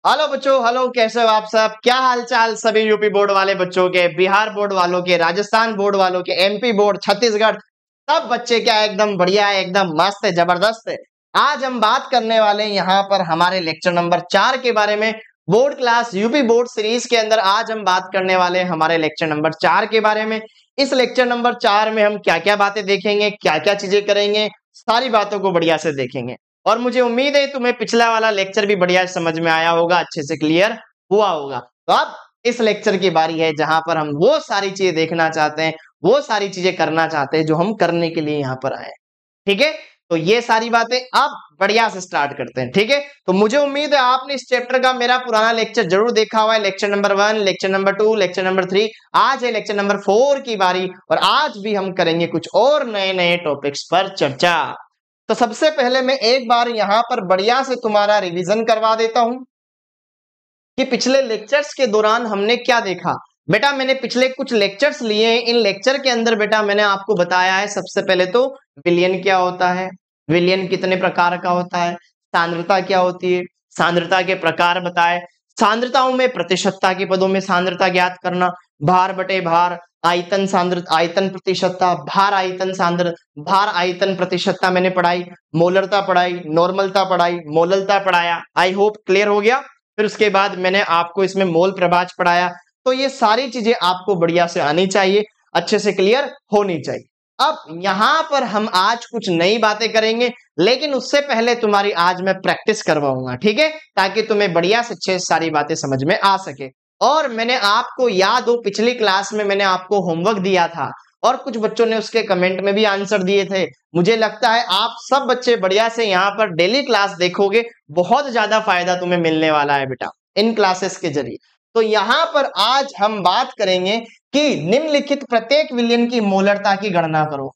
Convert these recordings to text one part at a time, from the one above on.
Hello बच्चों, hello, कैसे हो आप सब? क्या हाल चाल सभी यूपी बोर्ड वाले बच्चों के, बिहार बोर्ड वालों के, राजस्थान बोर्ड वालों के, एमपी बोर्ड, छत्तीसगढ़, सब बच्चे क्या एकदम बढ़िया है, एकदम मस्त है, जबरदस्त है। आज हम बात करने वाले हैं यहाँ पर हमारे लेक्चर नंबर 4 के बारे में। Board class UP board series के अंदर आज हम बात करने वाले हैं हमारे लेक्चर नंबर 4 के बारे में। इस लेक्चर नंबर 4 में हम क्या क्या बातें देखेंगे, क्या क्या चीजें करेंगे, सारी बातों को बढ़िया से देखेंगे। और मुझे उम्मीद है तुम्हें पिछला वाला लेक्चर भी बढ़िया समझ में आया होगा, अच्छे से क्लियर हुआ होगा। तो अब इस लेक्चर की बारी है जहां पर हम वो सारी चीजें देखना चाहते हैं, वो सारी चीजें करना चाहते हैं जो हम करने के लिए यहाँ पर आए। ठीक है, तो ये सारी बातें अब बढ़िया से स्टार्ट करते हैं। ठीक है, तो मुझे उम्मीद है आपने इस चैप्टर का मेरा पुराना लेक्चर जरूर देखा हुआ है। Lecture number 1, lecture number 2, lecture number 3, आज है लेक्चर नंबर 4 की बारी। और आज भी हम करेंगे कुछ और नए नए टॉपिक्स पर चर्चा। तो सबसे पहले मैं एक बार यहां पर बढ़िया से तुम्हारा रिवीजन करवा देता हूं कि पिछले लेक्चर्स के दौरान हमने क्या देखा। बेटा मैंने पिछले कुछ लेक्चर्स लिए हैं, इन लेक्चर के अंदर बेटा मैंने आपको बताया है सबसे पहले तो विलयन क्या होता है, विलयन कितने प्रकार का होता है, सांद्रता क्या होती है, सांद्रता के प्रकार बताए, सांद्रताओं में प्रतिशतता के पदों में सांद्रता ज्ञात करना, भार बटे भार, आयतन सांद्रता, आयतन प्रतिशतता, भार आयतन सांद्र, भार आयतन प्रतिशतता मैंने पढ़ाई, मोलरता पढ़ाई, नॉर्मलता पढ़ाई, मोललता पढ़ाया। आई होप क्लियर हो गया। फिर उसके बाद मैंने आपको इसमें मोल प्रभाज पढ़ाया। तो ये सारी चीजें आपको बढ़िया से आनी चाहिए, अच्छे से क्लियर होनी चाहिए। अब यहां पर हम आज कुछ नई बातें करेंगे, लेकिन उससे पहले तुम्हारी आज मैं प्रैक्टिस करवाऊंगा, ठीक है, ताकि तुम्हें बढ़िया से अच्छे सारी बातें समझ में आ सके। और मैंने आपको याद हो पिछली क्लास में मैंने आपको होमवर्क दिया था और कुछ बच्चों ने उसके कमेंट में भी आंसर दिए थे। मुझे लगता है आप सब बच्चे बढ़िया से यहाँ पर डेली क्लास देखोगे, बहुत ज्यादा फायदा तुम्हें मिलने वाला है बेटा इन क्लासेस के जरिए। तो यहाँ पर आज हम बात करेंगे कि निम्नलिखित प्रत्येक विलयन की मोलरता की गणना करो।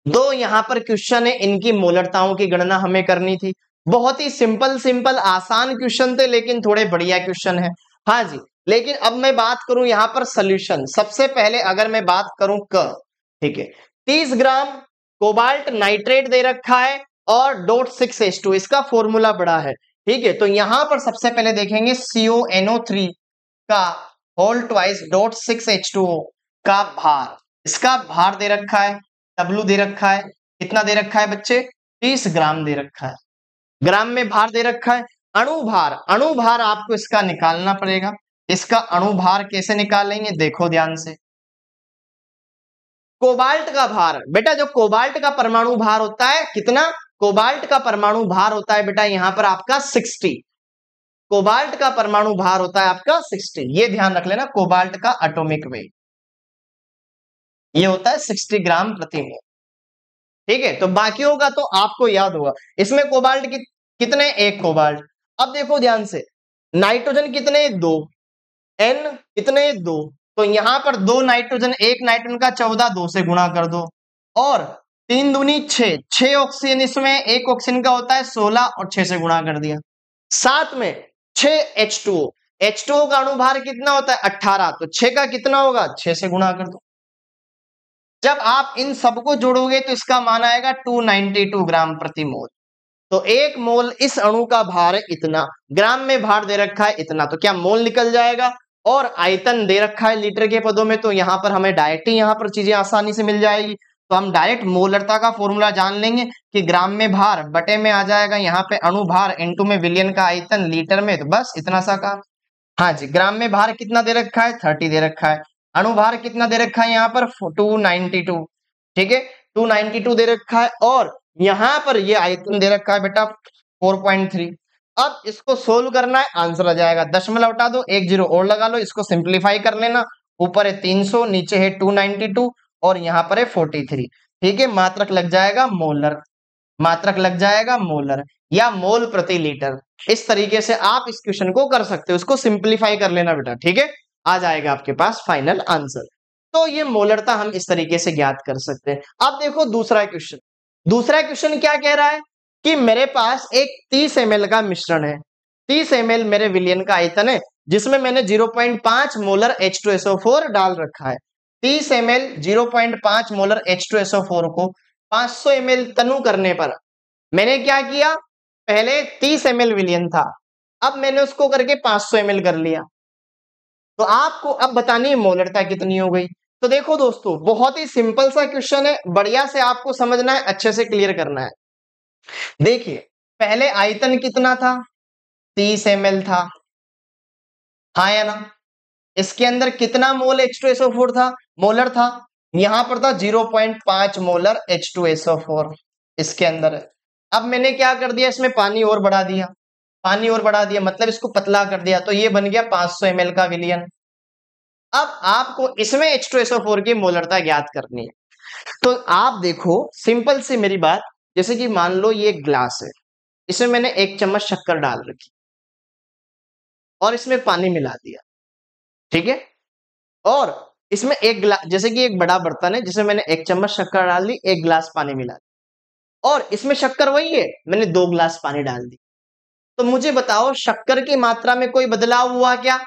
दो यहाँ पर क्वेश्चन है, इनकी मोलरताओं की गणना हमें करनी थी। बहुत ही सिंपल सिंपल आसान क्वेश्चन थे, लेकिन थोड़े बढ़िया क्वेश्चन है। हाँ जी, लेकिन अब मैं बात करूं यहाँ पर सोल्यूशन। सबसे पहले अगर मैं बात करूं ठीक है, 30 ग्राम कोबाल्ट नाइट्रेट दे रखा है और .6H2 इसका फॉर्मूला बड़ा है। ठीक है, तो यहां पर सबसे पहले देखेंगे CONO3 का होल ट्वाइस .6H2O का भार, इसका भार दे रखा है, W दे रखा है, कितना दे रखा है बच्चे, 30 ग्राम दे रखा है, ग्राम में भार दे रखा है। अणु भार आपको इसका निकालना पड़ेगा। इसका अणु भार कैसे निकालेंगे, देखो ध्यान से। कोबाल्ट का भार, बेटा जो कोबाल्ट का परमाणु भार होता है कितना, कोबाल्ट का परमाणु भार होता है बेटा यहां पर आपका 60। कोबाल्ट का परमाणु भार होता है आपका 60, ये ध्यान रख लेना। कोबाल्ट का एटॉमिक वेट ये होता है 60 ग्राम प्रति मोल। ठीक है, तो बाकियों का तो आपको याद होगा। इसमें कोबाल्ट कितने, एक कोबाल्ट। अब देखो ध्यान से, नाइट्रोजन कितने, दो, एन कितने, दो, तो यहां पर दो नाइट्रोजन, एक नाइट्रोजन का 14, दो से गुणा कर दो, और 3 दूनी 6, 6 ऑक्सीजन, इसमें एक ऑक्सीजन का होता है 16 और 6 से गुणा कर दिया। साथ में 6 H2O, H2O का अणुभार कितना होता है 18, तो 6 का कितना होगा, 6 से गुणा कर दो। जब आप इन सबको जोड़ोगे तो इसका मान आएगा 292 ग्राम प्रति मोल। तो एक मोल इस अणु का भार है इतना, ग्राम में भार दे रखा है इतना, तो क्या मोल निकल जाएगा। और आयतन दे रखा है लीटर के पदों में, तो यहां पर हमें डायरेक्ट ही यहां पर चीजें आसानी से मिल जाएगी। तो हम डायरेक्ट मोलरता का फॉर्मूला जान लेंगे कि ग्राम में भार बटे में आ जाएगा यहाँ पे अणु भार इनटू में विलयन का आयतन लीटर में, तो बस इतना सा काम। हाँ जी, ग्राम में भार कितना दे रखा है, 30 दे रखा है। अणुभार कितना दे रखा है यहाँ पर 292। ठीक है, 292 दे रखा है, और यहां पर ये आयतन दे रखा है बेटा 4.3। अब इसको सोल्व करना है, आंसर आ जाएगा, दशमलव हटा दो, एक जीरो और लगा लो, इसको सिंप्लीफाई कर लेना। ऊपर है 300, नीचे है 292 और यहाँ पर है 43। ठीक है, मात्रक लग जाएगा मोलर, मात्रक लग जाएगा मोलर या मोल प्रति लीटर। इस तरीके से आप इस क्वेश्चन को कर सकते हो, इसको सिंप्लीफाई कर लेना बेटा। ठीक है, आ जाएगा आपके पास फाइनल आंसर। तो ये मोलरता हम इस तरीके से ज्ञात कर सकते हैं। अब देखो दूसरा क्वेश्चन, दूसरा क्वेश्चन क्या कह रहा है कि मेरे पास एक 30 ml का मिश्रण है, 30 ml मेरे विलयन का आयतन है, जिसमें मैंने 0.5 मोलर H2SO4 डाल रखा है। 30 ml 0.5 मोलर H2SO4 को 500 ml तनु करने पर मैंने क्या किया, पहले 30 ml विलयन था, अब मैंने उसको करके 500 ml कर लिया, तो आपको अब बतानी है मोलरता कितनी हो गई। तो देखो दोस्तों, बहुत ही सिंपल सा क्वेश्चन है, बढ़िया से आपको समझना है, अच्छे से क्लियर करना है। देखिए, पहले आयतन कितना था, 30 ml था, हाँ या ना। इसके अंदर कितना मोल H2SO4 था, मोलर था, यहां पर था 0.5 मोलर H2SO4 इसके अंदर है। अब मैंने क्या कर दिया, इसमें पानी और बढ़ा दिया, पानी और बढ़ा दिया मतलब इसको पतला कर दिया, तो ये बन गया 500 ml का विलियन। अब आपको इसमें H2SO4 की मोलरता ज्ञात करनी है। तो आप देखो, सिंपल सी मेरी बात, जैसे कि मान लो ये एक ग्लास है, इसमें मैंने 1 चम्मच शक्कर डाल रखी और इसमें पानी मिला दिया, ठीक है। और इसमें एक गिलास, जैसे कि एक बड़ा बर्तन है जिसमें मैंने 1 चम्मच शक्कर डाल दी, 1 गिलास पानी मिला दिया, और इसमें शक्कर वही है, मैंने 2 गिलास पानी डाल दी। तो मुझे बताओ शक्कर की मात्रा में कोई बदलाव हुआ क्या?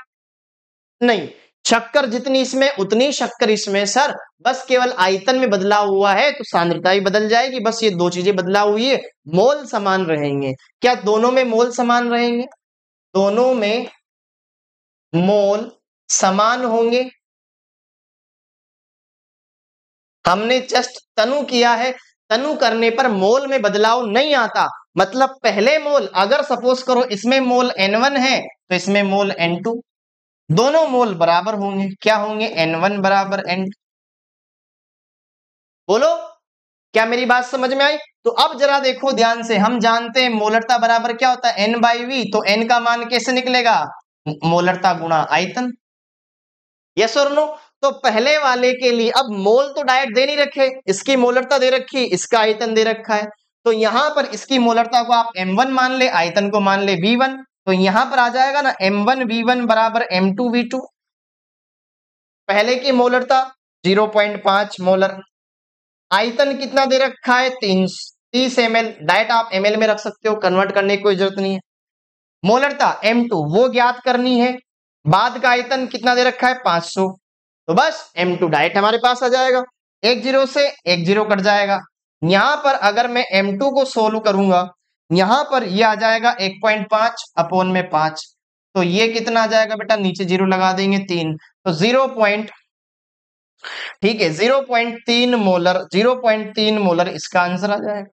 नहीं, शक्कर जितनी इसमें उतनी शक्कर इसमें सर, बस केवल आयतन में बदलाव हुआ है, तो सांद्रता भी बदल जाएगी, बस ये 2 चीजें बदलाव हुई है, मोल समान रहेंगे। क्या दोनों में मोल समान रहेंगे? दोनों में मोल समान होंगे। हमने जस्ट तनु किया है, तनु करने पर मोल में बदलाव नहीं आता, मतलब पहले मोल अगर सपोज करो इसमें मोल N1 है तो इसमें मोल N2, दोनों मोल बराबर होंगे, क्या होंगे, N1 बराबर N2। बोलो, क्या मेरी बात समझ में आई? तो अब जरा देखो ध्यान से, हम जानते हैं मोलरता बराबर क्या होता है, N/V, तो N का मान कैसे निकलेगा, मोलरता गुणा आयतन, यस और नो। तो पहले वाले के लिए अब मोल तो डायरेक्ट दे नहीं रखे, इसकी मोलरता दे रखी, इसका आयतन दे रखा है, तो यहां पर इसकी मोलरता को आप M1 मान ले, आयतन को मान ले V1, तो यहां पर आ जाएगा ना M1V1 बराबर M2V2। पहले की मोलरता 0.5 मोलर, आयतन कितना दे रखा है, 30 ml, डायरेक्ट आप ml में रख सकते हो, कन्वर्ट करने की कोई जरूरत नहीं है। मोलरता M2 वो ज्ञात करनी है, बाद का आयतन कितना दे रखा है, 500, तो बस M2 डायरेक्ट हमारे पास आ जाएगा, एक जीरो से एक जीरो कट जाएगा। यहां पर अगर मैं M2 को सोल्व करूंगा, यहां पर ये आ जाएगा 1.5 अपॉन में 5, तो ये कितना आ जाएगा बेटा, नीचे जीरो लगा देंगे 3, तो 0. ठीक है, 0.3 मोलर, 0.3 मोलर इसका आंसर आ जाएगा।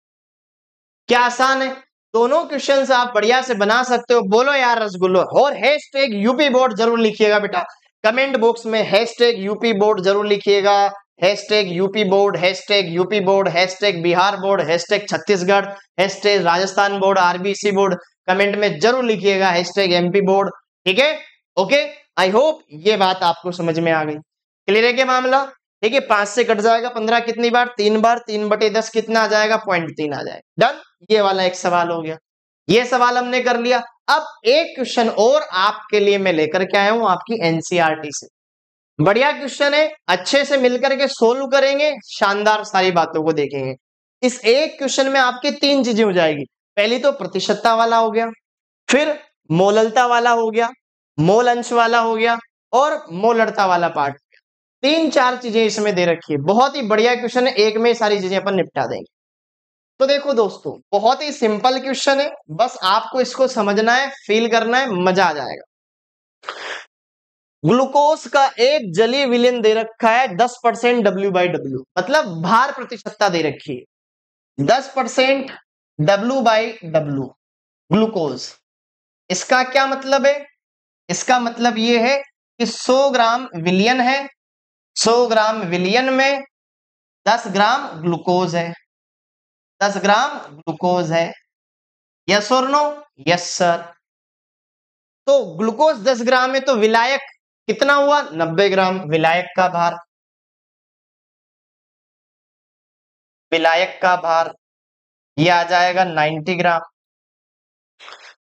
क्या आसान है, दोनों क्वेश्चन आप बढ़िया से बना सकते हो। बोलो यार रसगुल्लो, और हैशटैग यूपी बोर्ड जरूर लिखिएगा बेटा, कमेंट बॉक्स में हैशटैग यूपी बोर्ड जरूर लिखिएगा, hashtag UP board, hashtag UP board, hashtag Bihar board, hashtag Chhattisgarh, hashtag Rajasthan board, RBC board, comment में जरूर लिखिएगा हैशटैग एमपी बोर्ड, ठीक है। ओके, आई होप ये बात आपको समझ में आ गई, क्लियर है क्या मामला? ठीक है, 5 से कट जाएगा 15 कितनी बार, 3 बार, 3/10 कितना आ जाएगा, 0.3 आ जाएगा, डन। ये वाला एक सवाल हो गया, ये सवाल हमने कर लिया। अब एक क्वेश्चन और आपके लिए मैं लेकर के आया हूं आपकी एनसीईआरटी से, बढ़िया क्वेश्चन है, अच्छे से मिलकर के सोल्व करेंगे, शानदार सारी बातों को देखेंगे। इस एक क्वेश्चन में आपकी 3 चीजें हो जाएगी, पहली तो प्रतिशतता वाला हो गया, फिर मोललता वाला हो गया, मोल अंश वाला हो गया, और मोलरता वाला पार्ट, 3-4 चीजें इसमें दे रखी है, बहुत ही बढ़िया क्वेश्चन है, एक में सारी चीजें अपन निपटा देंगे। तो देखो दोस्तों, बहुत ही सिंपल क्वेश्चन है, बस आपको इसको समझना है, फील करना है, मजा आ जाएगा। ग्लूकोज का एक जलीय विलयन दे रखा है 10% W/W, मतलब भार प्रतिशतता दे रखी है 10% W/W ग्लूकोज। इसका क्या मतलब है? इसका मतलब ये है कि 100 ग्राम विलयन है, 100 ग्राम विलयन में 10 ग्राम ग्लूकोज है, 10 ग्राम ग्लूकोज है, यस और नो? Yes sir. तो ग्लूकोज 10 ग्राम है, तो विलायक कितना हुआ, 90 ग्राम, विलायक का भार, विलायक का भार ये आ जाएगा 90 ग्राम।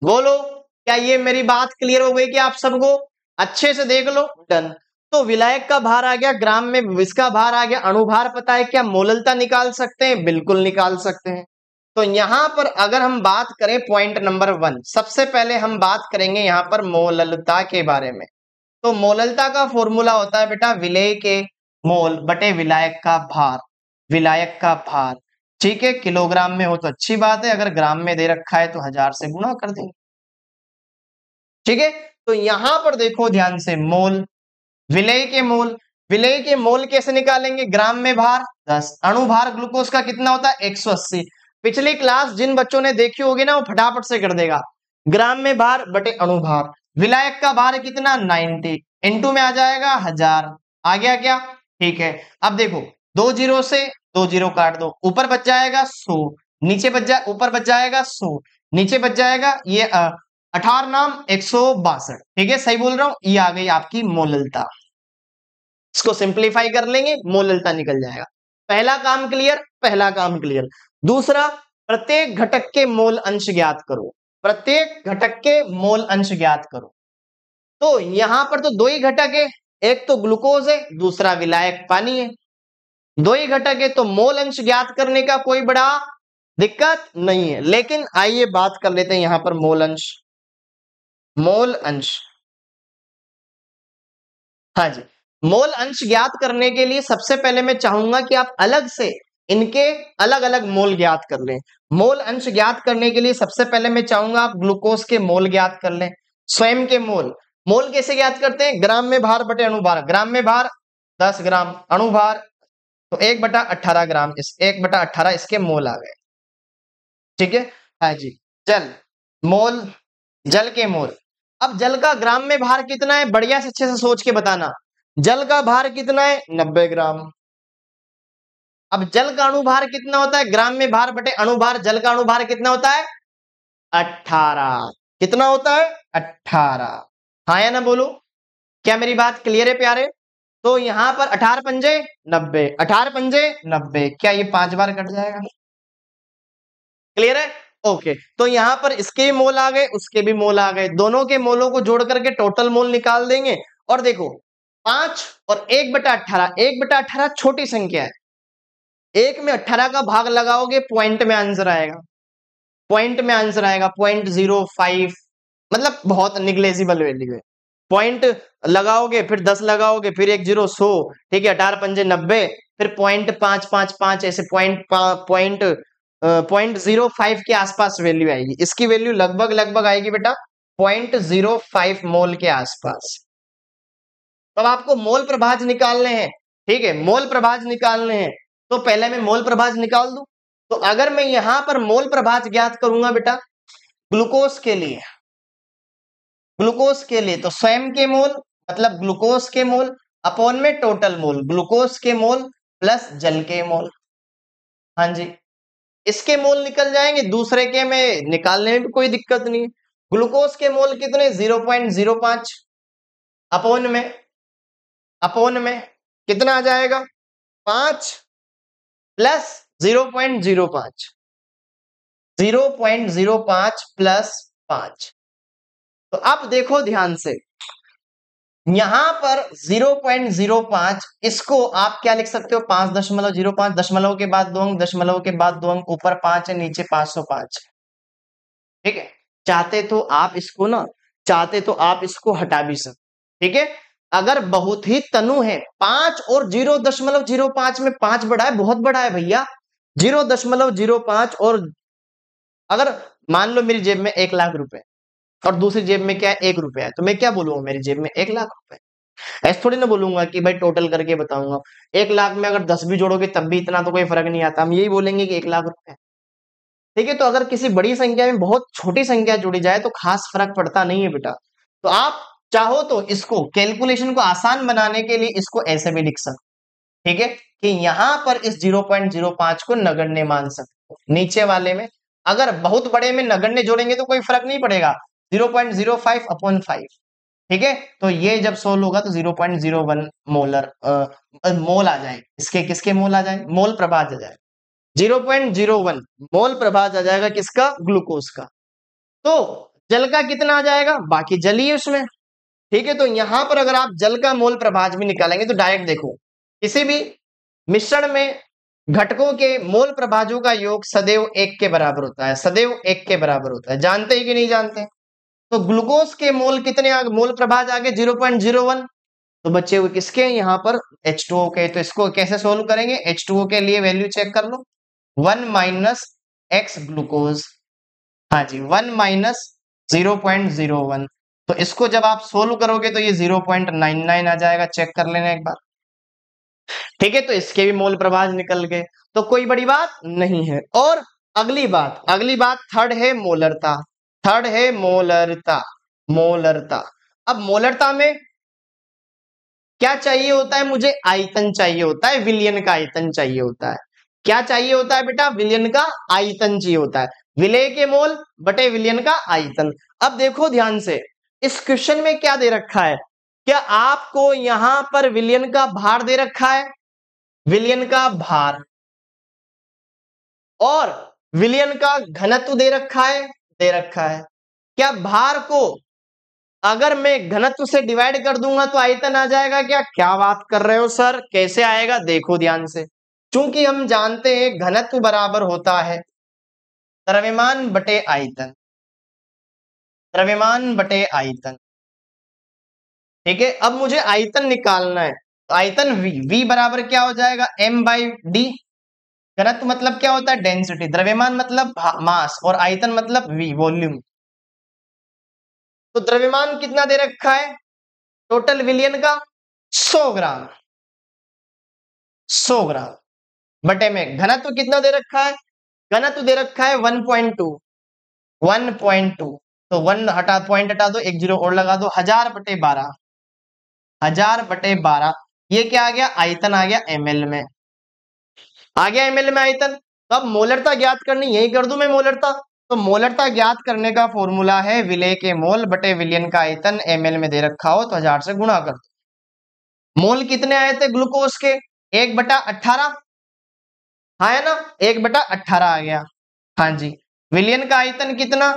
बोलो, क्या ये मेरी बात क्लियर हो गई कि आप सबको? अच्छे से देख लो, डन। तो विलायक का भार आ गया ग्राम में, इसका भार आ गया, अणुभार पता है, क्या मोललता निकाल सकते हैं? बिल्कुल निकाल सकते हैं। तो यहां पर अगर हम बात करें पॉइंट नंबर 1, सबसे पहले हम बात करेंगे यहां पर मोललता के बारे में। तो मोललता का फॉर्मूला होता है बेटा विलेय के मोल बटे विलायक का भार, विलायक का भार, ठीक है। किलोग्राम में हो तो अच्छी बात है, अगर ग्राम में दे रखा है तो 1000 से गुणा कर देंगे। ठीक है, तो यहां पर देखो ध्यान से, मोल, विलेय के मोल, विलेय के मोल कैसे निकालेंगे, ग्राम में भार 10, अणु भार ग्लूकोज का कितना होता है 180। पिछली क्लास जिन बच्चों ने देखी होगी ना वो फटाफट से कर देगा, ग्राम में भार बटे अणु भार, विलायक का भार कितना 90, इनटू में आ जाएगा 1000, आ गया क्या, ठीक है। अब देखो 2 जीरो से 2 जीरो काट दो, ऊपर बच जाएगा 100, नीचे बच जाए, ऊपर बच जाएगा 100, नीचे बच जाएगा ये 18 नाम 162, ठीक है, सही बोल रहा हूं, ये आ गई आपकी मोललता। इसको सिंप्लीफाई कर लेंगे, मोललता निकल जाएगा। पहला काम क्लियर, पहला काम क्लियर। दूसरा, प्रत्येक घटक के मोल अंश ज्ञात करो, प्रत्येक घटक के मोल अंश ज्ञात करो। तो यहां पर तो दो ही घटक है, एक तो ग्लूकोज है, दूसरा विलायक पानी है, दो ही घटक है, तो मोल अंश ज्ञात करने का कोई बड़ा दिक्कत नहीं है। लेकिन आइए बात कर लेते हैं यहां पर मोल अंश, मोल अंश, हाँ जी, मोल अंश ज्ञात करने के लिए सबसे पहले मैं चाहूंगा कि आप अलग से इनके अलग अलग मोल ज्ञात कर लें। मोल अंश ज्ञात करने के लिए सबसे पहले मैं चाहूंगा आप ग्लूकोज के मोल ज्ञात कर लें, स्वयं के मोल। मोल कैसे ज्ञात करते हैं, ग्राम में भार बटे अणु भार, ग्राम में भार 10 ग्राम, अणु भार तो 1/18 ग्राम, इस 1/18 इसके मोल आ गए, ठीक है। हाँ जी, जल, मोल, जल के मोल। अब जल का ग्राम में भार कितना है, बढ़िया से अच्छे से सोच के बताना, जल का भार कितना है 90 ग्राम। अब जल का अणु भार कितना होता है, ग्राम में भार बटे अणु भार, जल का अणु भार कितना होता है 18, कितना होता है 18, हाँ या ना बोलो, क्या मेरी बात क्लियर है प्यारे। तो यहां पर 18 पंजे 90, 18 पंजे 90, क्या ये 5 बार कट जाएगा, क्लियर है, ओके। तो यहां पर इसके भी मोल आ गए, उसके भी मोल आ गए, दोनों के मोलों को जोड़ करके टोटल मोल निकाल देंगे। और देखो 5 और 1/18, 1/18 छोटी संख्या है, 1 में 18 का भाग लगाओगे पॉइंट में आंसर आएगा, पॉइंट में आंसर आएगा 0.05, मतलब बहुत निग्लेजिबल वैल्यू है। पॉइंट लगाओगे, फिर 10 लगाओगे, फिर 1 0 100, ठीक है, 18 पंजे 90, फिर 0.555 ऐसे पॉइंट 0.05 के आसपास वैल्यू आएगी, इसकी वैल्यू लगभग लगभग आएगी बेटा 0.05 मोल के आसपास। तब आपको मोल प्रभाज निकालने हैं, ठीक है, मोल प्रभाज निकालने हैं। तो पहले मैं मोल प्रभाज निकाल दूं, तो अगर मैं यहां पर मोल प्रभाज ज्ञात करूंगा बेटा ग्लूकोज के लिए, ग्लूकोज के लिए तो स्वयं के मोल मतलब ग्लूकोज के मोल अपॉन में टोटल मोल, ग्लूकोज के मोल प्लस जल के मोल, हाँ जी, इसके मोल निकल जाएंगे, दूसरे के में निकालने में भी कोई दिक्कत नहीं है। ग्लूकोज के मोल कितने 0.05, अपॉन में कितना आ जाएगा 5 प्लस 0.05, 0.05 प्लस 5। तो अब देखो ध्यान से, यहां पर 0.05, इसको आप क्या लिख सकते हो 5.05, दशमलव के बाद 2 अंक, दशमलव के बाद 2 अंक, ऊपर 5 है, नीचे 505, ठीक है। चाहते तो आप इसको हटा भी सकते, ठीक है। अगर बहुत ही तनु है 5 और 0.05 में 5 बड़ा है, बहुत बड़ा है भैया, 0.05, और अगर मान लो मेरी जेब में 1 लाख रुपए और दूसरी जेब में क्या है 1 रुपया है, तो मैं क्या बोलूंगा मेरी जेब में 1 लाख रुपए, ऐसे थोड़ी ना बोलूंगा कि भाई टोटल करके बताऊंगा। 1 लाख में अगर 10 भी जोड़ोगे तब भी इतना तो कोई फर्क नहीं आता, हम यही बोलेंगे कि 1 लाख रुपए, ठीक है। तो अगर किसी बड़ी संख्या में बहुत छोटी संख्या जुड़ी जाए तो खास फर्क पड़ता नहीं है बेटा। तो आप चाहो तो इसको कैलकुलेशन को आसान बनाने के लिए इसको ऐसे भी लिख सकते, ठीक है, कि यहां पर इस 0.05 को नगण्य मान सकते हो। नीचे वाले में अगर बहुत बड़े में नगण्य जोड़ेंगे तो कोई फर्क नहीं पड़ेगा, 0.05 अपॉन 5, ठीक है। तो ये जब सोल्व होगा तो 0.01 मोल आ जाए, इसके किसके मोल आ जाए, मोल प्रभाज आ जाए, 0.01 मोल प्रभाज आ जाएगा, किसका, ग्लूकोज का। तो जल का कितना आ जाएगा, बाकी जल ही है उसमें, ठीक है। तो यहां पर अगर आप जल का मोल प्रभाज भी निकालेंगे तो डायरेक्ट देखो, किसी भी मिश्रण में घटकों के मोल प्रभाजों का योग सदैव 1 के बराबर होता है, सदैव 1 के बराबर होता है, जानते हैं कि नहीं जानते। तो ग्लूकोज के मोल कितने आगे, मोल प्रभाज आगे 0.01, तो बच्चे हुए किसके यहाँ पर H2O के। तो इसको कैसे सोल्व करेंगे, H2O के लिए वैल्यू चेक कर लो, 1 माइनस एक्स ग्लूकोज, हाँ जी 1 माइनस 0.01, तो इसको जब आप सोल्व करोगे तो ये 0.99 आ जाएगा, चेक कर लेना एक बार। ठीक है, तो इसके भी मोल प्रभाज निकल गए, तो कोई बड़ी बात नहीं है। और अगली बात थर्ड है मोलरता। थर्ड है मोलरता। मोलरता, अब मोलरता में क्या चाहिए होता है मुझे? आयतन चाहिए होता है, विलयन का आयतन चाहिए होता है। क्या चाहिए होता है बेटा? विलयन का आयतन चाहिए होता है। विलेय के मोल बटे विलयन का आयतन। अब देखो ध्यान से, इस क्वेश्चन में क्या दे रखा है? क्या आपको यहां पर विलयन का भार दे रखा है? विलयन का भार और विलयन का घनत्व दे रखा है? दे रखा है। क्या भार को अगर मैं घनत्व से डिवाइड कर दूंगा तो आयतन आ जाएगा क्या? क्या बात कर रहे हो सर, कैसे आएगा? देखो ध्यान से, क्योंकि हम जानते हैं घनत्व बराबर होता है द्रव्यमान बटे आयतन। द्रव्यमान बटे आयतन, ठीक है। अब मुझे आयतन निकालना है, तो आयतन v बराबर क्या हो जाएगा? m/d। घनत्व मतलब क्या होता है? डेंसिटी। द्रव्यमान मतलब मास, और आयतन मतलब v, वॉल्यूम। तो द्रव्यमान कितना दे रखा है टोटल विलयन का? 100 ग्राम। 100 ग्राम बटे में घनत्व कितना दे रखा है? घनत्व दे रखा है 1.2। 1.2, तो 1 हटा, पॉइंट हटा दो, एक जीरो और लगा दो, 1000/12। 1000/12, ये क्या आ गया? आयतन आ गया ml में। आ गया ml में आयतन। तो अब मोलरता ज्ञात करनी, यही कर दूं मैं मोलरता। तो मोलरता ज्ञात करने का फॉर्मूला है विलेय के मोल बटे विलयन का आयतन, ml में दे रखा हो तो 1000 से गुणा कर दो। मोल कितने आए थे ग्लूकोज के? 1/18, हाँ है ना, 1/18 आ गया। हाँ जी। विलयन का आयतन कितना?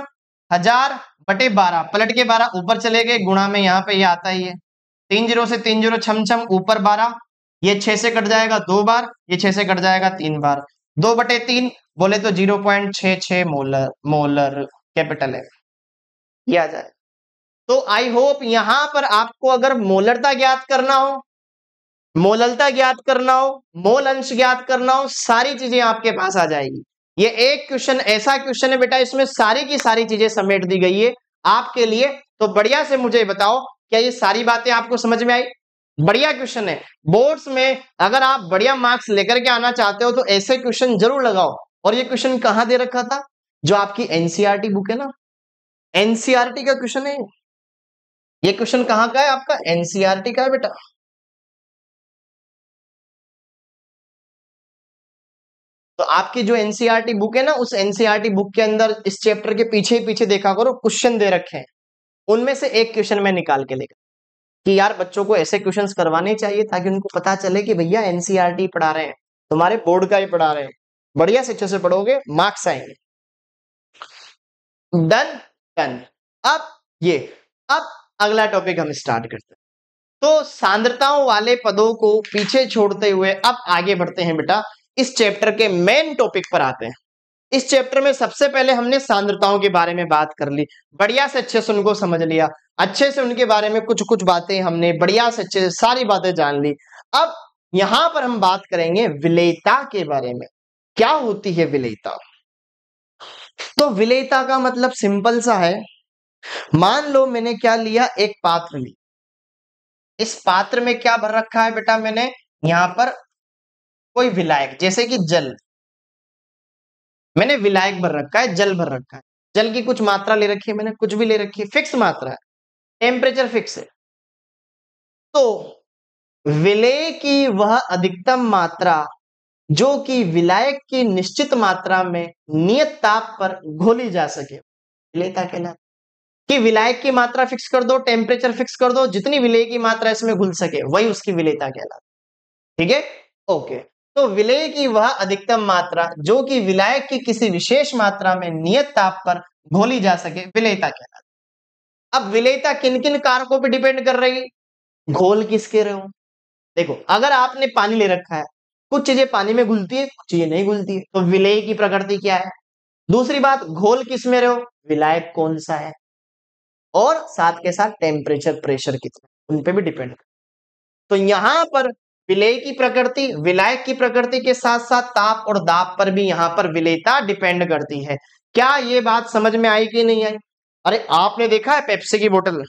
1000/12, पलट के 12 ऊपर चले गए, गुणा में यहाँ पे ये आता ही है। 3 जीरो से 3 जीरो छम छम, ऊपर 12, ये 6 से कट जाएगा 2 बार, ये 6 से कट जाएगा 3 बार, 2/3 बोले तो 0.66 मोलर। मोलर कैपिटल है, ये आ जाए। तो आई होप यहां पर आपको अगर मोलरता ज्ञात करना हो, मोललता ज्ञात करना हो, मोल अंश ज्ञात करना हो, सारी चीजें आपके पास आ जाएगी। ये एक क्वेश्चन ऐसा क्वेश्चन है बेटा, इसमें सारी की सारी चीजें समेट दी गई है आपके लिए। तो बढ़िया से मुझे बताओ, क्या ये सारी बातें आपको समझ में आई? बढ़िया क्वेश्चन है। बोर्ड्स में अगर आप बढ़िया मार्क्स लेकर के आना चाहते हो तो ऐसे क्वेश्चन जरूर लगाओ। और ये क्वेश्चन कहां दे रखा था? जो आपकी एनसीईआरटी बुक है ना, एनसीईआरटी का क्वेश्चन है ये। क्वेश्चन कहां का है आपका? एनसीईआरटी का है बेटा। तो आपकी जो एनसीईआरटी बुक है ना, उस एनसीईआरटी बुक के अंदर इस चैप्टर के पीछे ही पीछे देखा करो, क्वेश्चन दे रखे हैं। उनमें से एक क्वेश्चन मैं निकाल के लेकर कि यार बच्चों को ऐसे क्वेश्चंस करवाने चाहिए ताकि उनको पता चले कि भैया एनसीईआरटी पढ़ा रहे हैं, तुम्हारे बोर्ड का ही पढ़ा रहे हैं। बढ़िया से अच्छे से पढ़ोगे, मार्क्स आएंगे। Done done. अब अगला टॉपिक हम स्टार्ट करते हैं। तो सांद्रताओं वाले पदों को पीछे छोड़ते हुए अब आगे बढ़ते हैं बेटा, इस चैप्टर के मेन टॉपिक पर आते हैं। इस चैप्टर में सबसे पहले हमने सांद्रताओं के बारे में बात कर ली, बढ़िया से अच्छे से उनको समझ लिया, अच्छे से उनके बारे में कुछ कुछ बातें हमने बढ़िया से अच्छे से सारी बातें जान ली। अब यहां पर हम बात करेंगे विलेयता के बारे में। क्या होती है विलेयता? तो विलेयता का मतलब सिंपल सा है, मान लो मैंने क्या लिया, एक पात्र ली। इस पात्र में क्या भर रखा है बेटा मैंने? यहां पर कोई विलायक, जैसे कि जल, मैंने विलायक भर रखा है, जल भर रखा है। जल की कुछ मात्रा ले रखी है मैंने, कुछ भी ले रखी है, फिक्स मात्रा है, टेम्परेचर फिक्स है। तो विलेय की वह अधिकतम मात्रा जो कि विलायक की निश्चित मात्रा में नियत ताप पर घोली जा सके, विलेयता कहलाती। कि विलायक की मात्रा फिक्स कर दो, टेम्परेचर फिक्स कर दो, जितनी विलेय की मात्रा इसमें घुल सके वही उसकी विलेयता कहलाती। ठीक है, ओके। तो विलेय की वह अधिकतम मात्रा जो कि विलायक की किसी विशेष मात्रा में नियत ताप पर घोली जा सके, विलेयता कहलाती। अब विलेयता किन किन कारकों पर डिपेंड कर रही? घोल किसके रहे हो। देखो, अगर आपने पानी ले रखा है, कुछ चीजें पानी में घुलती है, कुछ चीजें नहीं घुलती है, तो विलेय की प्रकृति क्या है। दूसरी बात, घोल किस में रहे हो, विलायक कौन सा है, और साथ के साथ टेम्परेचर प्रेशर कितना, उन पे भी डिपेंड। तो यहां पर विलेय की प्रकृति, विलायक की प्रकृति के साथ साथ ताप और दाब पर भी यहां पर विलेयता डिपेंड करती है। क्या ये बात समझ में आई कि नहीं आई? अरे आपने देखा है पेप्सी की बोतल,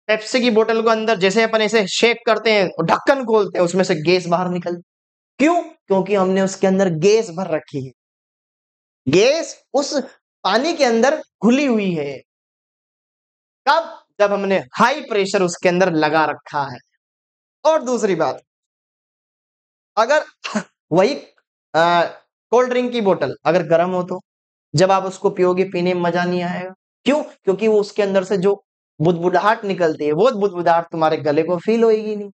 पेप्सी की बोतल को अंदर जैसे अपन ऐसे शेक करते हैं और ढक्कन खोलते हैं, उसमें से गैस बाहर निकलती। क्यों? क्योंकि हमने उसके अंदर गैस भर रखी है। गैस उस पानी के अंदर घुली हुई है। कब? जब हमने हाई प्रेशर उसके अंदर लगा रखा है। और दूसरी बात, अगर वही कोल्ड ड्रिंक की बोतल अगर गर्म हो तो जब आप उसको पियोगे पीने में मजा नहीं आएगा। क्यों? क्योंकि वो उसके अंदर से जो बुदबुदाहट निकलती है वो बुदबुदाहट तुम्हारे गले को फील होएगी नहीं।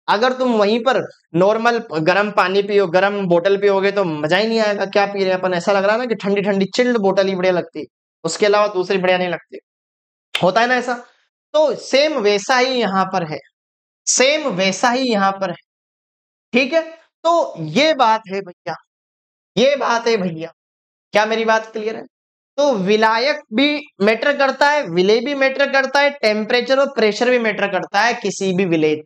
अगर तुम वहीं पर नॉर्मल गर्म पानी पियो, गर्म बोतल पियोगे तो मजा ही नहीं आएगा। क्या पी रहे हैं अपन, ऐसा लग रहा है ना कि ठंडी ठंडी चिल्ड बोतल ही बढ़िया लगती है, उसके अलावा दूसरी बढ़िया नहीं लगती। होता है ना ऐसा? तो सेम वैसा ही यहां पर है, सेम वैसा ही यहां पर है। ठीक है, तो ये बात है भैया, ये बात है भैया। क्या मेरी बात क्लियर है? तो विलायक भी मैटर करता है, विलेय भी मैटर करता है, टेम्परेचर और प्रेशर भी मैटर करता है किसी भी विलेय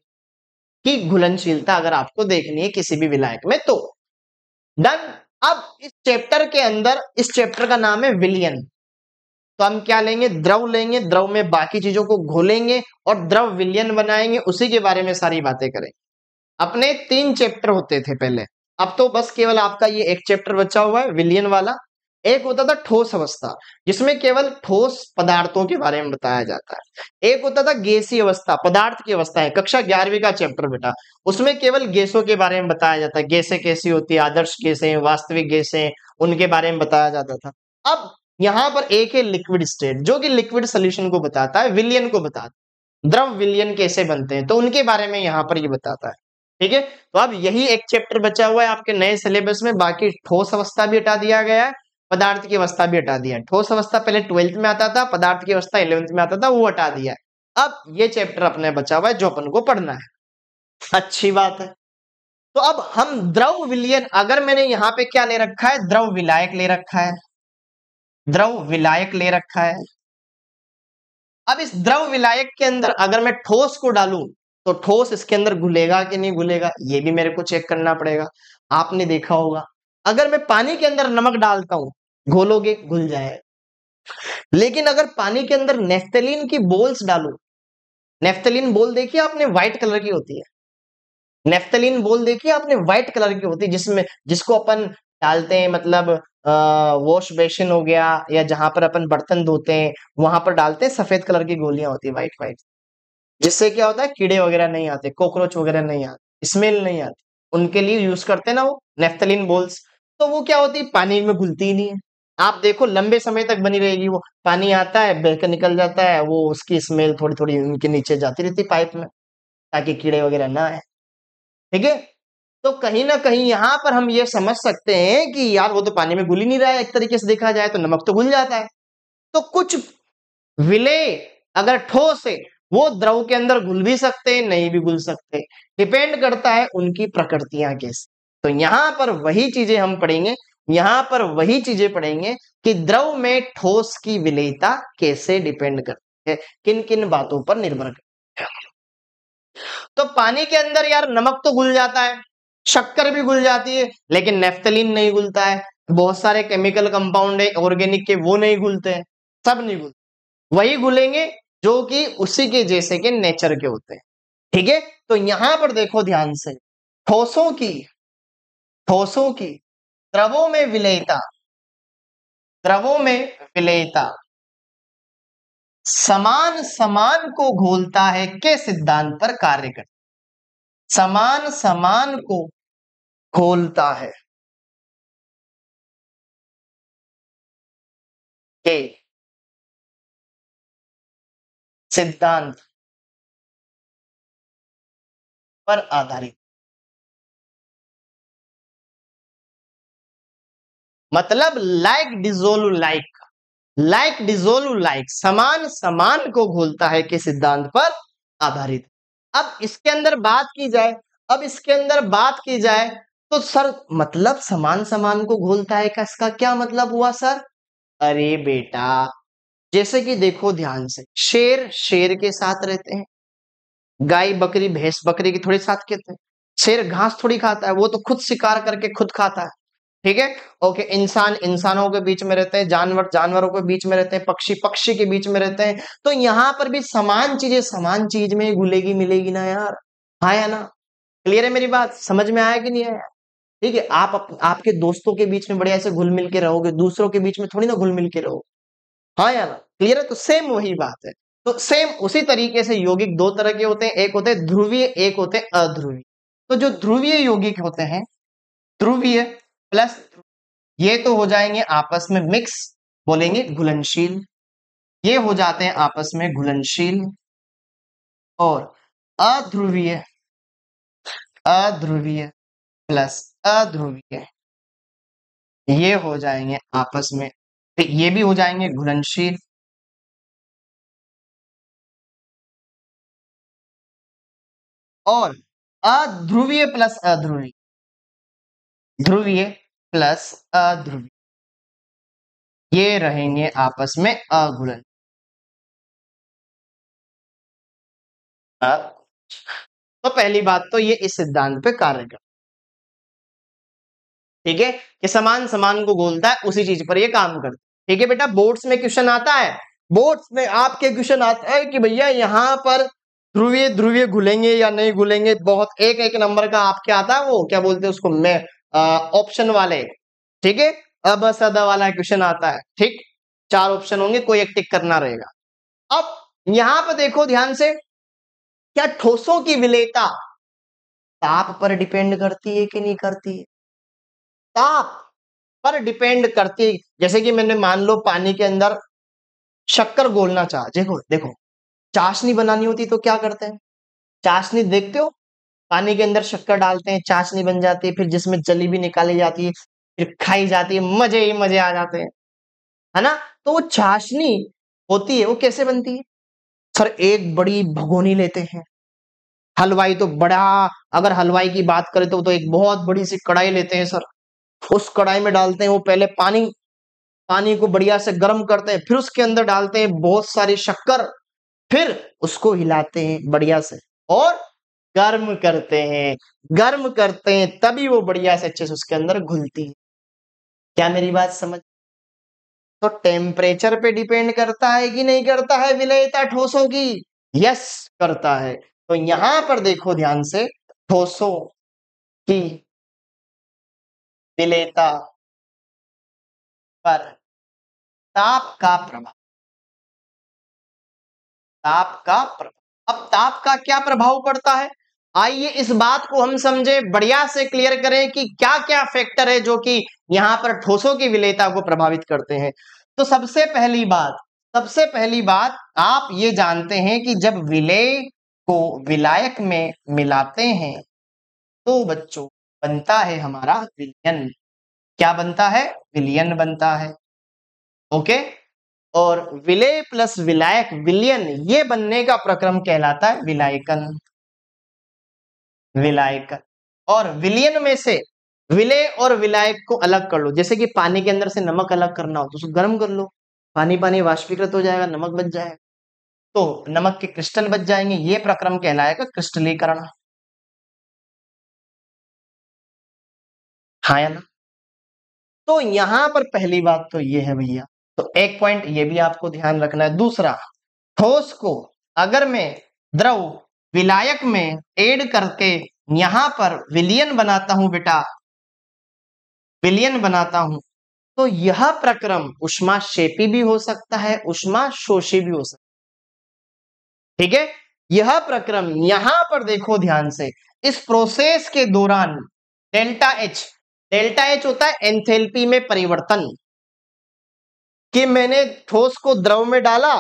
की घुलनशीलता अगर आपको देखनी है किसी भी विलायक में तो। डन। अब इस चैप्टर के अंदर, इस चैप्टर का नाम है विलयन। तो हम क्या लेंगे? द्रव लेंगे, द्रव में बाकी चीजों को घोलेंगे और द्रव विलयन बनाएंगे, उसी के बारे में सारी बातें करेंगे। अपने 3 चैप्टर होते थे पहले, अब तो बस केवल आपका ये एक चैप्टर बचा हुआ है विलयन वाला। एक होता था ठोस अवस्था, जिसमें केवल ठोस पदार्थों के बारे में बताया जाता है। एक होता था गैसीय अवस्था, पदार्थ की अवस्था है, कक्षा 11वीं का चैप्टर बेटा, उसमें केवल गैसों के बारे में बताया जाता है। गैसें कैसी होती है, आदर्श गैसें, वास्तविक गैसें, उनके बारे में बताया जाता था। अब यहां पर एक है लिक्विड स्टेट, जो कि लिक्विड सोल्यूशन को बताता है, विलयन को बताता है, द्रव विलयन कैसे बनते हैं, तो उनके बारे में यहां पर ये बताता है। ठीक है, तो अब यही एक चैप्टर बचा हुआ है आपके नए सिलेबस में। बाकी ठोस अवस्था भी हटा दिया गया है, पदार्थ की अवस्था भी हटा दिया है। ठोस अवस्था पहले 12th में आता था, पदार्थ की अवस्था 11th में आता था, वो हटा दिया है। अब ये चैप्टर अपने बचा हुआ है जो अपन को पढ़ना है। अच्छी बात है। तो अब हम द्रव विलयन, अगर मैंने यहाँ पे क्या ले रखा है, द्रव विलायक ले रखा है, द्रव विलायक ले रखा है। अब इस द्रव विलायक के अंदर अगर मैं ठोस को डालूं तो ठोस इसके अंदर घुलेगा कि नहीं घुलेगा, ये भी मेरे को चेक करना पड़ेगा। आपने देखा होगा अगर मैं पानी के अंदर नमक डालता हूं, घोलोगे घुल जाएगा। लेकिन अगर पानी के अंदर नेफ्थलीन की बोल्स डालूं, नेफ्थलीन बोल देखिए आपने, व्हाइट कलर की होती है। नेफ्थलीन बोल देखिए आपने, व्हाइट कलर की होती है, जिसमें जिसको अपन डालते हैं, मतलब वॉश बेसिन हो गया या जहां पर अपन बर्तन धोते हैं वहां पर डालते हैं, सफेद कलर की गोलियां होती है, व्हाइट व्हाइट। जिससे क्या होता है, कीड़े वगैरह नहीं आते, कॉकरोच वगैरह नहीं आते, स्मेल नहीं आती, उनके लिए यूज करते हैं ना वो नेफ्थलीन बोल्स। तो वो क्या होती है, पानी में घुलती ही नहीं है। आप देखो लंबे समय तक बनी रहेगी वो, पानी आता है बहकर निकल जाता है, वो उसकी स्मेल थोड़ी थोड़ी उनके नीचे जाती रहती पाइप में, ताकि कीड़े वगैरह ना आए। ठीक है, तो कहीं ना कहीं यहां पर हम ये समझ सकते हैं कि यार वो तो पानी में घुल ही नहीं रहा है, एक तरीके से देखा जाए तो नमक तो घुल जाता है। तो कुछ विलेय अगर ठोस है वो द्रव के अंदर घुल भी सकते हैं, नहीं भी घुल सकते, डिपेंड करता है उनकी प्रकृतियां कैसी। तो यहां पर वही चीजें हम पढ़ेंगे, यहां पर वही चीजें पढ़ेंगे कि द्रव में ठोस की विलेयता कैसे डिपेंड करती है, किन किन बातों पर निर्भर करती है। तो पानी के अंदर यार नमक तो घुल जाता है, शक्कर भी घुल जाती है, लेकिन नेफ्थलीन नहीं घुलता है। बहुत सारे केमिकल कंपाउंड है ऑर्गेनिक के, वो नहीं घुलते हैं, सब नहीं घुलते। वही घुलेंगे जो कि उसी के जैसे के नेचर के होते हैं। ठीक है, तो यहां पर देखो ध्यान से, ठोसों की, ठोसों की द्रवों में विलेयता, द्रवों में विलेयता समान समान को घोलता है के सिद्धांत पर कार्य करता, समान समान को घोलता है के सिद्धांत पर आधारित। मतलब like dissolve like, like dissolve like, समान समान को घोलता है के सिद्धांत पर आधारित। अब इसके अंदर बात की जाए, अब इसके अंदर बात की जाए तो सर मतलब समान समान को घोलता है का इसका क्या मतलब हुआ सर? अरे बेटा, जैसे कि देखो ध्यान से, शेर शेर के साथ रहते हैं, गाय बकरी भैंस बकरी के थोड़े साथ कहते हैं। शेर घास थोड़ी खाता है, वो तो खुद शिकार करके खुद खाता है। ठीक है। ओके, इंसान इंसानों के बीच में रहते हैं, जानवर जानवरों के बीच में रहते हैं, पक्षी पक्षी के बीच में रहते हैं। तो यहाँ पर भी समान चीजें समान चीज में घुलेगी मिलेगी ना यार, हाँ या ना? क्लियर है मेरी बात, समझ में आया कि नहीं आया? ठीक है, आपके दोस्तों के बीच में बढ़िया से घुल मिल के रहोगे, दूसरों के बीच में थोड़ी ना घुल मिल के रहोगे, हाँ या ना? क्लियर है, तो सेम वही बात है। तो सेम उसी तरीके से यौगिक दो तरह के होते हैं, एक होते हैं ध्रुवीय, एक होते हैं अध्रुवीय। तो जो ध्रुवीय यौगिक होते हैं, ध्रुवीय प्लस, ये तो हो जाएंगे आपस में मिक्स, बोलेंगे घुलनशील, ये हो जाते हैं आपस में घुलनशील। और अध्रुवीय, अध्रुवीय प्लस अध्रुवीय, ये हो जाएंगे आपस में, तो ये भी हो जाएंगे घुलनशील। और अध्रुवीय प्लस अध्रुवीय, ध्रुवीय प्लस अध्रुवीय, ये रहेंगे आपस में अघुलन। तो पहली बात तो ये इस सिद्धांत पे कार्य कर, ठीक है, कि समान समान को बोलता है, उसी चीज पर ये काम करता है। ठीक है बेटा, बोर्ड्स में क्वेश्चन आता है, बोर्ड्स में आपके क्वेश्चन आता है कि भैया यहाँ पर ध्रुवीय ध्रुवीय घुलेंगे या नहीं घुलेंगे, बहुत एक एक नंबर का आपके आता है, वो क्या बोलते हैं उसको, मैं ऑप्शन वाले, ठीक है, अब सदा वाला क्वेश्चन आता है, ठीक, 4 ऑप्शन होंगे, कोई एक टिक करना रहेगा। अब यहां पर देखो ध्यान से, क्या ठोसों की विलेयता ताप पर डिपेंड करती है कि नहीं करती है? ताप पर डिपेंड करती है। जैसे कि मैंने मान लो पानी के अंदर शक्कर घोलना चाहा, देखो देखो, चाशनी बनानी होती तो क्या करते हैं, चाशनी देखते हो, पानी के अंदर शक्कर डालते हैं, चाशनी बन जाती है, फिर जिसमें जलेबी निकाली जाती है, फिर खाई जाती है, मजे ही मजे आ जाते हैं, है ना? तो वो चाशनी होती है, वो कैसे बनती है सर? एक बड़ी भगोनी लेते हैं, हलवाई तो बड़ा, अगर हलवाई की बात करें तो एक बहुत बड़ी सी कढ़ाई लेते हैं सर, उस कढ़ाई में डालते हैं, वो पहले पानी, पानी को बढ़िया से गर्म करते हैं, फिर उसके अंदर डालते हैं बहुत सारी शक्कर, फिर उसको हिलाते हैं बढ़िया से और गर्म करते हैं, गर्म करते हैं, तभी वो बढ़िया से अच्छे से उसके अंदर घुलती है। क्या मेरी बात समझ? तो टेम्परेचर पे डिपेंड करता है कि नहीं करता है विलेयता ठोसों की? यस, करता है। तो यहां पर देखो ध्यान से, ठोसों की विलेयता पर ताप का प्रभाव, ताप का प्रभाव। अब ताप का क्या प्रभाव पड़ता है, आइए इस बात को हम समझे, बढ़िया से क्लियर करें कि क्या क्या फैक्टर है जो कि यहां पर ठोसों की विलेयता को प्रभावित करते हैं। तो सबसे पहली बात, सबसे पहली बात आप ये जानते हैं कि जब विलेय को विलायक में मिलाते हैं तो बच्चों बनता है हमारा विलयन। क्या बनता है? विलयन बनता है। ओके, और विलेय प्लस विलायक विलयन, ये बनने का प्रक्रम कहलाता है विलायकन, विलायकन। और विलयन में से विलेय और विलायक को अलग कर लो, जैसे कि पानी के अंदर से नमक अलग करना हो तो उसको गर्म कर लो, पानी पानी वाष्पीकृत हो जाएगा, नमक बच जाएगा, तो नमक के क्रिस्टल बच जाएंगे, ये प्रक्रम कहलाएगा क्रिस्टलीकरण, हाँ या ना? तो यहां पर पहली बात तो ये है भैया, तो एक पॉइंट ये भी आपको ध्यान रखना है। दूसरा, ठोस को अगर मैं द्रव विलायक में ऐड करके यहां पर विलयन बनाता हूं बेटा, विलयन बनाता हूं, तो यह प्रक्रम ऊष्माक्षेपी भी हो सकता है, ऊष्मा शोषी भी हो सकता है। ठीक है, यह प्रक्रम यहां पर देखो ध्यान से, इस प्रोसेस के दौरान डेल्टा एच, डेल्टा एच होता है एंथैल्पी में परिवर्तन, कि मैंने ठोस को द्रव में डाला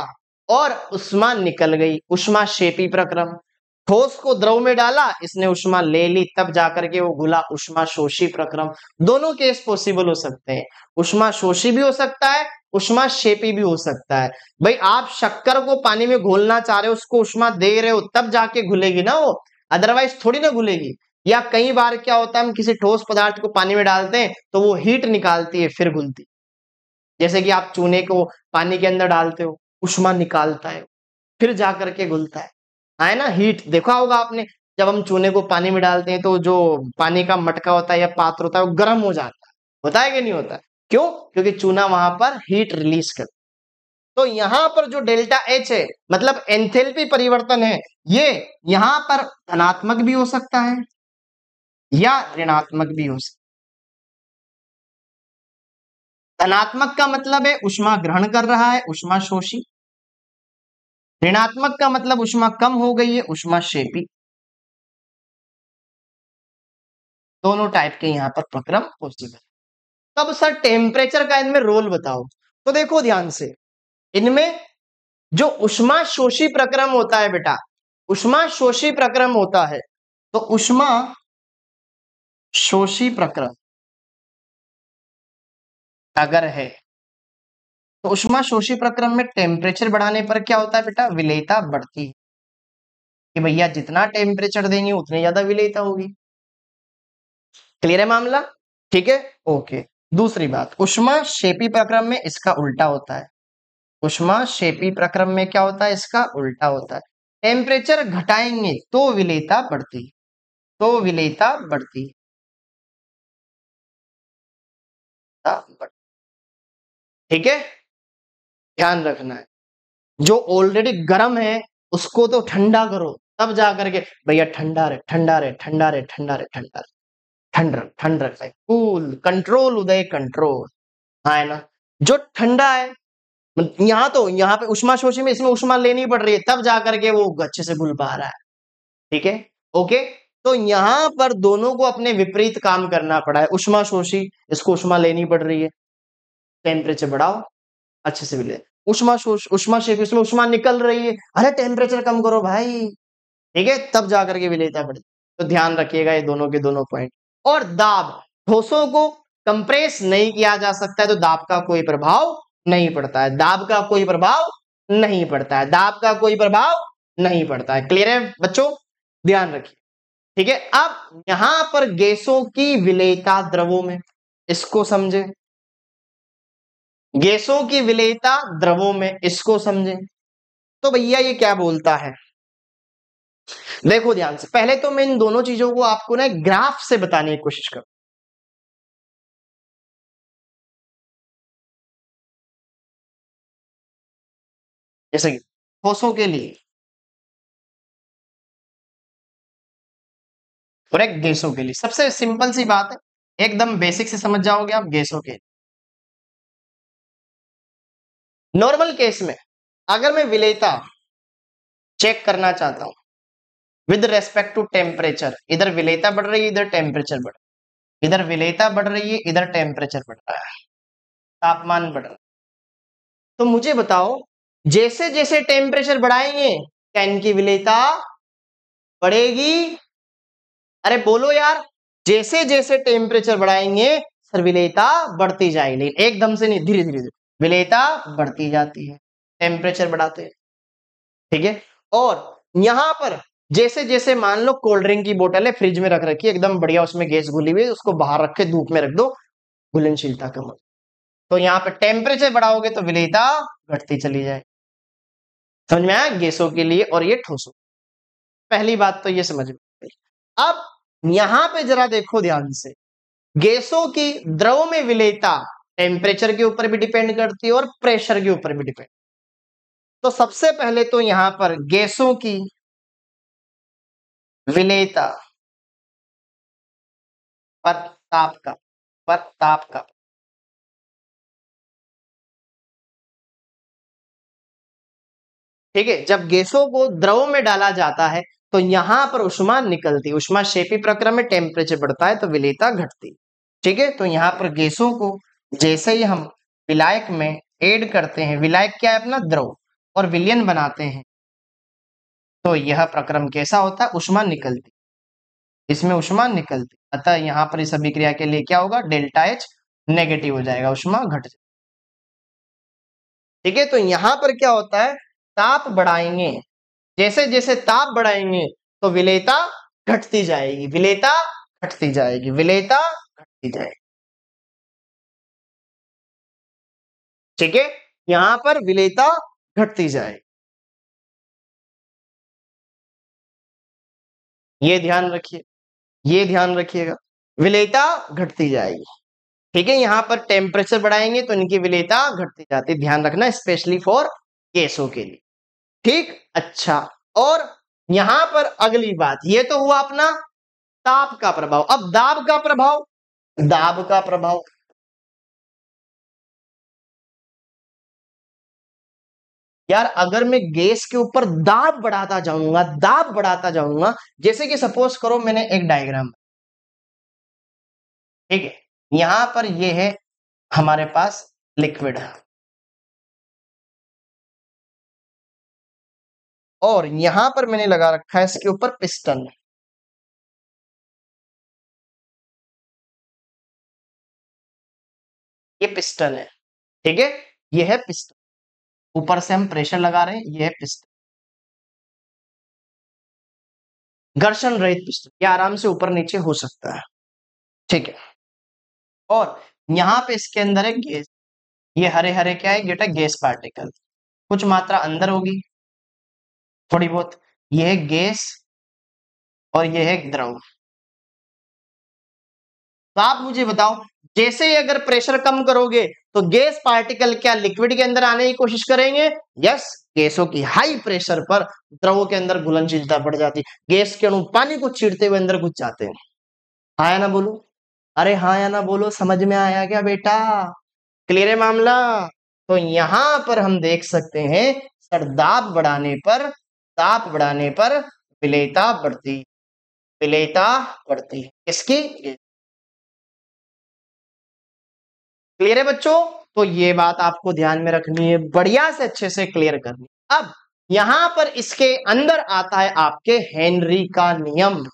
और उष्मा निकल गई, ऊष्माक्षेपी प्रक्रम। ठोस को द्रव में डाला, इसने उष्मा ले ली, तब जाकर के वो घुला, उष्मा शोषी प्रक्रम। दोनों केस पॉसिबल हो सकते हैं, उष्मा शोषी भी हो सकता है, उष्मा शेपी भी हो सकता है। भाई आप शक्कर को पानी में घोलना चाह रहे हो, उसको उष्मा दे रहे हो, तब जाके घुलेगी ना वो, अदरवाइज थोड़ी ना घुलेगी। या कई बार क्या होता है, हम किसी ठोस पदार्थ को पानी में डालते हैं तो वो हीट निकालती है फिर घुलती, जैसे कि आप चूने को पानी के अंदर डालते हो, उष्मा निकालता है, फिर जाकर के घुलता है ना? हीट देखा होगा आपने, जब हम चूने को पानी में डालते हैं तो जो पानी का मटका होता है या पात्र होता है वो गर्म हो जाता है, होता है कि नहीं होता है? क्यों? क्योंकि चूना वहां पर हीट रिलीज कर। तो यहां पर जो डेल्टा एच है मतलब एंथैल्पी परिवर्तन है, ये यहां पर धनात्मक भी हो सकता है या ऋणात्मक भी हो सकता है। धनात्मक का मतलब है ऊष्मा ग्रहण कर रहा है, ऊष्मा शोषी। ऋणात्मक का मतलब ऊष्मा कम हो गई है, ऊष्मा शेपी। दोनों टाइप के यहां पर प्रक्रम पॉसिबल। तब सर टेम्परेचर का इनमें रोल बताओ। तो देखो ध्यान से, इनमें जो ऊष्मा शोषी प्रक्रम होता है बेटा, ऊष्मा शोषी प्रक्रम होता है, तो ऊष्मा शोषी प्रक्रम अगर है तो ऊष्मा शोषी प्रक्रम में टेम्परेचर बढ़ाने पर क्या होता है बेटा? विलेयता बढ़ती है कि भैया जितना टेम्परेचर देंगे उतनी ज्यादा विलेयता होगी। क्लियर है मामला? ठीक है, ओके। दूसरी बात, ऊष्मा शेपी प्रक्रम में इसका उल्टा होता है। ऊष्मा शेपी प्रक्रम में क्या होता है? इसका उल्टा होता है। टेम्परेचर घटाएंगे तो विलेयता बढ़ती, तो विलेयता बढ़ती। ठीक है, ध्यान रखना है। जो ऑलरेडी गर्म है उसको तो ठंडा करो, तब जा करके भैया ठंडा रहे ठंडा रहे ठंडा रहे ठंडा रहे ठंडा रहे, ठंड रहे कूल कंट्रोल उदय कंट्रोल। हाँ है ना? जो ठंडा है यहाँ पे ऊष्मा शोषी में इसमें ऊष्मा लेनी पड़ रही है, तब जाकर के वो अच्छे से घुल पा रहा है। ठीक है, ओके। तो यहां पर दोनों को अपने विपरीत काम करना पड़ा है। ऊष्मा शोषी, इसको ऊष्मा लेनी पड़ रही है, टेम्परेचर बढ़ाओ, अच्छे से मिले। ऊष्मा शेपी, उसमें ऊष्मा निकल रही है, अरे टेम्परेचर कम करो भाई। ठीक है, तब जाकर के विलेयता बढ़ती। तो ध्यान रखिएगा ये दोनों के दोनों पॉइंट। और दाब, ठोसों को कंप्रेस नहीं किया जा सकता है तो दाब का कोई प्रभाव नहीं पड़ता है, दाब का कोई प्रभाव नहीं पड़ता है, दाब का कोई प्रभाव नहीं पड़ता है। क्लियर है बच्चों? ध्यान रखिए। ठीक है, अब यहां पर गैसों की विलेयता द्रवों में, इसको समझे। गैसों की विलेयता द्रवों में, इसको समझे। तो भैया ये क्या बोलता है, देखो ध्यान से। पहले तो मैं इन दोनों चीजों को आपको ना ग्राफ से बताने की कोशिश करूं। जैसे कि ठोसों के लिए और एक गैसों के लिए, सबसे सिंपल सी बात है, एकदम बेसिक से समझ जाओगे आप। गैसों के नॉर्मल केस में अगर मैं विलेयता चेक करना चाहता हूं विद रेस्पेक्ट टू टेम्परेचर, इधर विलेयता बढ़ रही है, इधर टेम्परेचर बढ़ रहा है, इधर विलेयता बढ़ रही है, इधर टेम्परेचर बढ़ रहा है, तापमान बढ़ रहा है। तो मुझे बताओ, जैसे जैसे टेम्परेचर बढ़ाएंगे क्या इनकी विलेयता बढ़ेगी? अरे बोलो यार। जैसे जैसे टेम्परेचर बढ़ाएंगे सर विलेयता बढ़ती जाएगी, लेकिन एकदम से नहीं, धीरे धीरे विलेयता बढ़ती जाती है टेम्परेचर बढ़ाते हैं। ठीक है, और यहां पर जैसे जैसे मान लो कोल्ड ड्रिंक की बोतल है, फ्रिज में रख रखी है एकदम बढ़िया, उसमें गैस घुली हुई है, उसको बाहर रख के धूप में रख दो, घुलनशीलता कम हो। तो यहाँ पे टेम्परेचर बढ़ाओगे तो विलेयता घटती चली जाए। समझ में आया? गैसों के लिए और ये ठोसों। पहली बात तो ये समझ में आई। अब यहां पे जरा देखो ध्यान से, गैसों की द्रव में विलेयता टेम्परेचर के ऊपर भी डिपेंड करती है और प्रेशर के ऊपर भी डिपेंड। तो सबसे पहले तो यहां पर गैसों की विलेयता पर ताप का, पर ताप का, ठीक है। जब गैसों को द्रव में डाला जाता है तो यहां पर ऊष्मा निकलती है, ऊष्मा शेपी प्रक्रम में टेम्परेचर बढ़ता है तो विलेयता घटती। ठीक है, तो यहां पर गैसों को जैसे ही हम विलायक में ऐड करते हैं, विलायक क्या है अपना? द्रव, और विलयन बनाते हैं, तो यह प्रक्रम कैसा होता है? ऊष्मा निकलती, इसमें ऊष्मा निकलती, अतः यहां पर इस अभिक्रिया के लिए क्या होगा? डेल्टा एच नेगेटिव हो जाएगा, ऊष्मा घट जाएगी। ठीक है, तो यहां पर क्या होता है? ताप बढ़ाएंगे, जैसे जैसे ताप बढ़ाएंगे तो विलेयता घटती जाएगी, विलेयता घटती जाएगी, विलेयता घटती जाएगी। ठीक है, यहां पर विलेयता घटती जाएगी, ये ध्यान रखिए, ये ध्यान रखिएगा, विलेयता घटती जाएगी। ठीक है, यहाँ पर टेम्परेचर बढ़ाएंगे तो इनकी विलेयता घटती जाती, ध्यान रखना, स्पेशली फॉर गैसों के लिए। ठीक, अच्छा, और यहां पर अगली बात, ये तो हुआ अपना ताप का प्रभाव। अब दाब का प्रभाव, दाब का प्रभाव, यार अगर मैं गैस के ऊपर दाब बढ़ाता जाऊंगा, दाब बढ़ाता जाऊंगा, जैसे कि सपोज करो मैंने एक डायग्राम, ठीक है, यहां पर ये है हमारे पास लिक्विड, और यहां पर मैंने लगा रखा है इसके ऊपर पिस्टन, ये पिस्टन है, ठीक है, ये है पिस्टन, ऊपर से हम प्रेशर लगा रहे हैं, ये है पिस्टन, घर्षण रहित पिस्टन, ये आराम से ऊपर नीचे हो सकता है, ठीक है। और यहां पे इसके अंदर है गैस, ये हरे हरे क्या है, बेटा गैस पार्टिकल, कुछ मात्रा अंदर होगी थोड़ी बहुत, ये है गैस और ये है द्रव। तो आप मुझे बताओ, जैसे ही अगर प्रेशर कम करोगे तो गैस पार्टिकल क्या लिक्विड के अंदर आने की कोशिश करेंगे? यस, गैसों की हाई प्रेशर पर द्रवों के अंदर घुलनशीलता बढ़ जाती, गैस के अणु पानी को चीरते हुए अंदर घुस जाते हैं। हाँ या ना बोलो, अरे हाँ या ना बोलो, समझ में आया क्या बेटा? क्लियर है मामला? तो यहां पर हम देख सकते हैं सर, दाब बढ़ाने पर, ताप बढ़ाने पर विलेयता बढ़ती, विलेयता बढ़ती है किसकी? क्लियर है बच्चों? तो ये बात आपको ध्यान में रखनी है, बढ़िया से अच्छे से क्लियर करनी। अब यहां पर इसके अंदर आता है आपके हेनरी का नियम,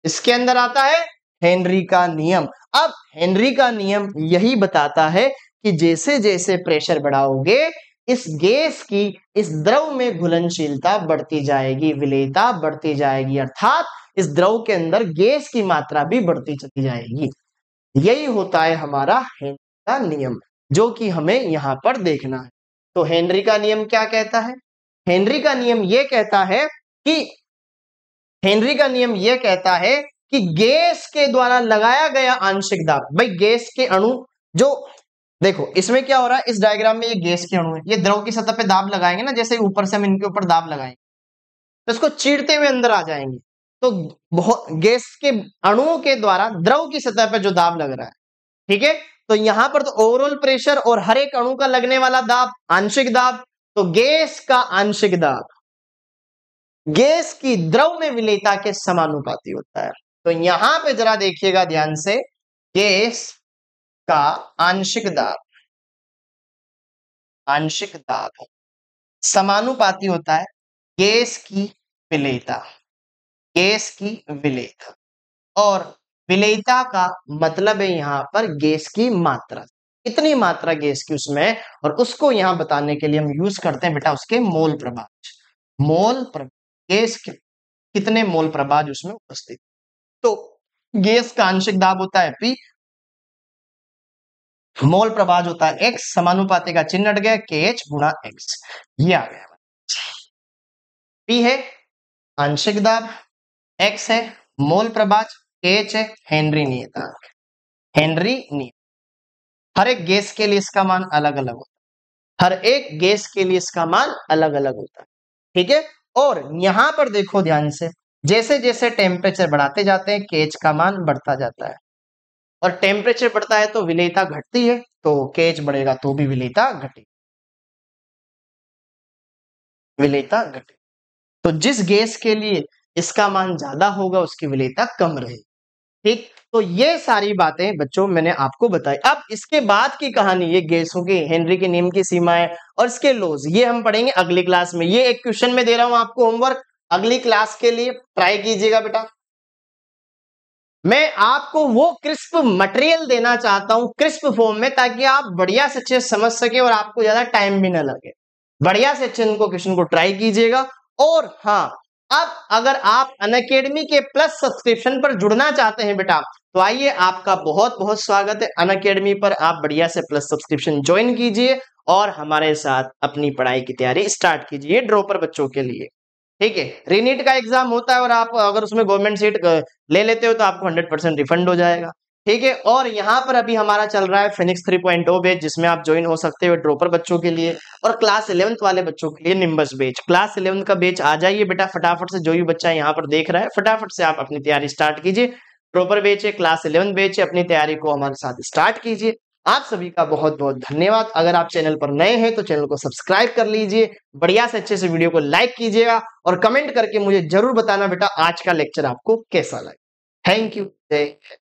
इसके अंदर आता है हेनरी का नियम। अब हेनरी का नियम यही बताता है कि जैसे जैसे प्रेशर बढ़ाओगे, इस गैस की इस द्रव में घुलनशीलता बढ़ती जाएगी, विलेयता बढ़ती जाएगी, अर्थात इस द्रव के अंदर गैस की मात्रा भी बढ़ती चली जाएगी। यही होता है हमारा हेनरी का नियम, जो कि हमें यहां पर देखना है। तो हेनरी का नियम क्या कहता है? हेनरी का नियम यह कहता है कि, हेनरी का नियम यह कहता है कि गैस के द्वारा लगाया गया आंशिक दाब, भाई गैस के अणु जो, देखो इसमें क्या हो रहा है, इस डायग्राम में ये गैस के अणु है, ये द्रव की सतह पे दाब लगाएंगे ना, जैसे ऊपर से हम इनके ऊपर दाब लगाएंगे तो इसको चीरते हुए अंदर आ जाएंगे, तो बहुत गैस के अणुओं के द्वारा द्रव की सतह पर जो दाब लग रहा है, ठीक है, तो यहां पर तो ओवरऑल प्रेशर और हर एक अणु का लगने वाला दाब आंशिक दाब, तो गैस का आंशिक दाब गैस की द्रव में विलेयता के समानुपाती होता है। तो यहां पे जरा देखिएगा ध्यान से, गैस का आंशिक दाब, आंशिक दाब समानुपाती होता है गैस की विलेयता, गैस की विलेयता, और विलेयता का मतलब है यहां पर गैस की मात्रा, कितनी मात्रा गैस की उसमें, और उसको यहां बताने के लिए हम यूज करते हैं बेटा उसके मोल प्रभाज, मोल प्रभाज, गैस के कितने मोल प्रभाज उसमें उपस्थित। तो गैस का आंशिक दाब होता है P, मोल प्रभाज होता है X, समानुपाती का चिन्ह हट गया, KH गुणा X, ये आ गया। P है आंशिक दाब, X है मोल प्रभाज, KH है हेनरी नियतांक, हेनरी नियतांक। हर एक गैस के लिए इसका मान अलग अलग होता है, हर एक गैस के लिए इसका मान अलग अलग होता है, ठीक है। और यहां पर देखो ध्यान से, जैसे जैसे टेम्परेचर बढ़ाते जाते हैं केएच का मान बढ़ता जाता है, और टेम्परेचर बढ़ता है तो विलेयता घटती है, तो केएच बढ़ेगा तो भी विलेयता घटेगी, विलेयता घटेगी। तो जिस गैस के लिए इसका मान ज्यादा होगा उसकी विलेयता कम रहेगी, ठीक। तो ये सारी बातें बच्चों मैंने आपको बताई। अब इसके बाद की कहानी, ये गैसों की हेनरी के नियम की सीमाएं और इसके लॉज, ये हम पढ़ेंगे अगली क्लास में। ये एक क्वेश्चन में दे रहा हूं आपको होमवर्क, अगली क्लास के लिए ट्राई कीजिएगा बेटा। मैं आपको वो क्रिस्प मटेरियल देना चाहता हूं क्रिस्प फॉर्म में, ताकि आप बढ़िया से अच्छे समझ सके और आपको ज्यादा टाइम भी ना लगे। बढ़िया से अच्छे इनको क्वेश्चन को ट्राई कीजिएगा। और हाँ, अब अगर आप अनअकैडमी के प्लस सब्सक्रिप्शन पर जुड़ना चाहते हैं बेटा, तो आइए, आपका बहुत बहुत स्वागत है। अनअकैडमी पर आप बढ़िया से प्लस सब्सक्रिप्शन ज्वाइन कीजिए और हमारे साथ अपनी पढ़ाई की तैयारी स्टार्ट कीजिए ड्रॉपर बच्चों के लिए, ठीक है। रीनीट का एग्जाम होता है और आप अगर उसमें गवर्नमेंट सीट ले लेते हो तो आपको 100% रिफंड हो जाएगा, ठीक है। और यहाँ पर अभी हमारा चल रहा है फिनिक्स 3.0 बैच, जिसमें आप ज्वाइन हो सकते हो ड्रॉपर बच्चों के लिए, और क्लास 11th वाले बच्चों के लिए निम्बस बैच। क्लास 11th का बैच आ जाइए बेटा फटाफट से, जो भी बच्चा यहाँ पर देख रहा है फटाफट से आप अपनी तैयारी स्टार्ट कीजिए। ड्रॉपर बैच है, क्लास 11th बैच है, अपनी तैयारी को हमारे साथ स्टार्ट कीजिए। आप सभी का बहुत बहुत धन्यवाद। अगर आप चैनल पर नए हैं तो चैनल को सब्सक्राइब कर लीजिए, बढ़िया से अच्छे से वीडियो को लाइक कीजिएगा, और कमेंट करके मुझे जरूर बताना बेटा आज का लेक्चर आपको कैसा लगा। Thank you. जय हिंद।